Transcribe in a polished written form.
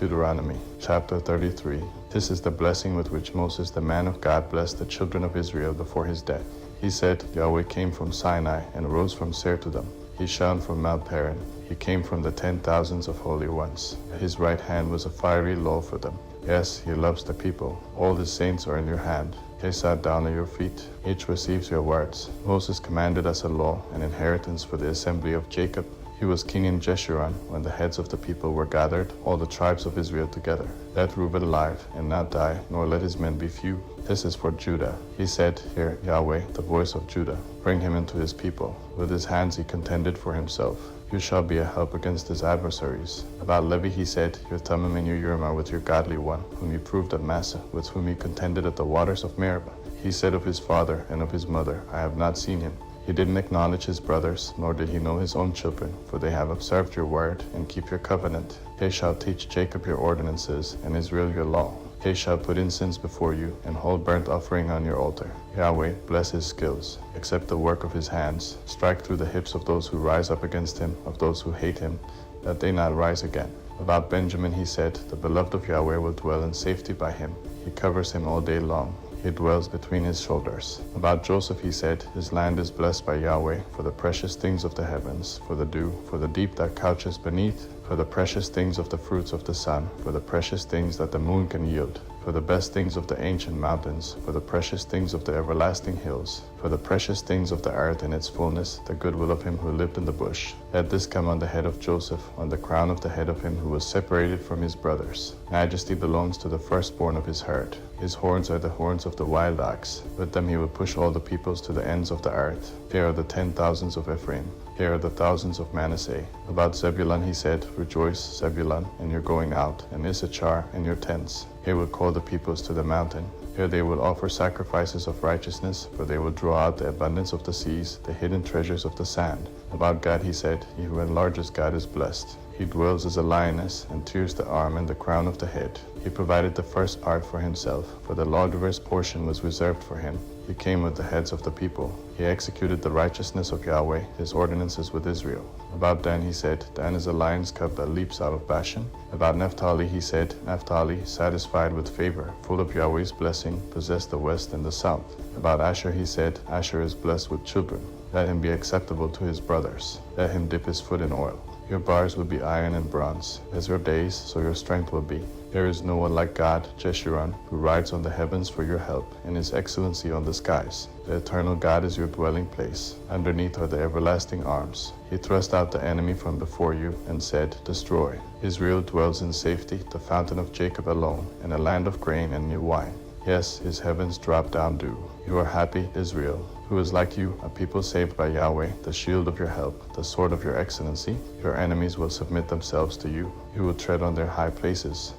Deuteronomy chapter 33. This is the blessing with which Moses the man of God blessed the children of Israel before his death. He said, Yahweh came from Sinai and rose from Seir to them. He shone from Mount Paran. He came from the 10,000s of holy ones. His right hand was a fiery law for them. Yes, he loves the people. All his saints are in your hand. They sat down at your feet. Each receives your words. Moses commanded us a law, an inheritance for the assembly of Jacob. He was king in Jeshurun when the heads of the people were gathered, all the tribes of Israel together. Let Reuben live and not die, nor let his men be few. This is for Judah. He said, Hear Yahweh, the voice of Judah. Bring him into his people. With his hands he contended for himself. You shall be a help against his adversaries. About Levi he said, Your Thummim and your Urim are with your godly one, whom you proved at Massa, with whom you contended at the waters of Meribah. He said of his father and of his mother, I have not seen him. He didn't acknowledge his brothers, nor did he know his own children, for they have observed your word and keep your covenant. They shall teach Jacob your ordinances, and Israel your law. They shall put incense before you, and hold burnt offering on your altar. Yahweh, bless his skills. Accept the work of his hands. Strike through the hips of those who rise up against him, of those who hate him, that they not rise again. About Benjamin he said, The beloved of Yahweh will dwell in safety by him. He covers him all day long. He dwells between his shoulders. About Joseph he said, His land is blessed by Yahweh, for the precious things of the heavens, for the dew, for the deep that couches beneath, for the precious things of the fruits of the sun, for the precious things that the moon can yield, for the best things of the ancient mountains, for the precious things of the everlasting hills, for the precious things of the earth in its fullness, the goodwill of him who lived in the bush. Let this come on the head of Joseph, on the crown of the head of him who was separated from his brothers. Majesty belongs to the firstborn of his herd. His horns are the horns of the wild ox. With them he will push all the peoples to the ends of the earth. They are the 10,000s of Ephraim. They are the thousands of Manasseh. About Zebulun he said, Rejoice, Zebulun, and your going out, and Issachar, and your tents. He will call the peoples to the mountain. Here they will offer sacrifices of righteousness, for they will draw out the abundance of the seas, the hidden treasures of the sand. About Gad he said, He who enlarges Gad is blessed. He dwells as a lioness, and tears the arm and the crown of the head. He provided the first art for himself, for the lawgiver's portion was reserved for him. He came with the heads of the people. He executed the righteousness of Yahweh, his ordinances with Israel. About Dan he said, Dan is a lion's cub that leaps out of Bashan. About Naphtali he said, Naphtali, satisfied with favor, full of Yahweh's blessing, possessed the west and the south. About Asher he said, Asher is blessed with children. Let him be acceptable to his brothers. Let him dip his foot in oil. Your bars will be iron and bronze. As your days, so your strength will be. There is no one like God, Jeshurun, who rides on the heavens for your help, and his excellency on the skies. The eternal God is your dwelling place. Underneath are the everlasting arms. He thrust out the enemy from before you and said, Destroy. Israel dwells in safety, the fountain of Jacob alone, in a land of grain and new wine. Yes, his heavens drop down dew. You are happy, Israel, who is like you, a people saved by Yahweh, the shield of your help, the sword of your excellency. Your enemies will submit themselves to you. You will tread on their high places.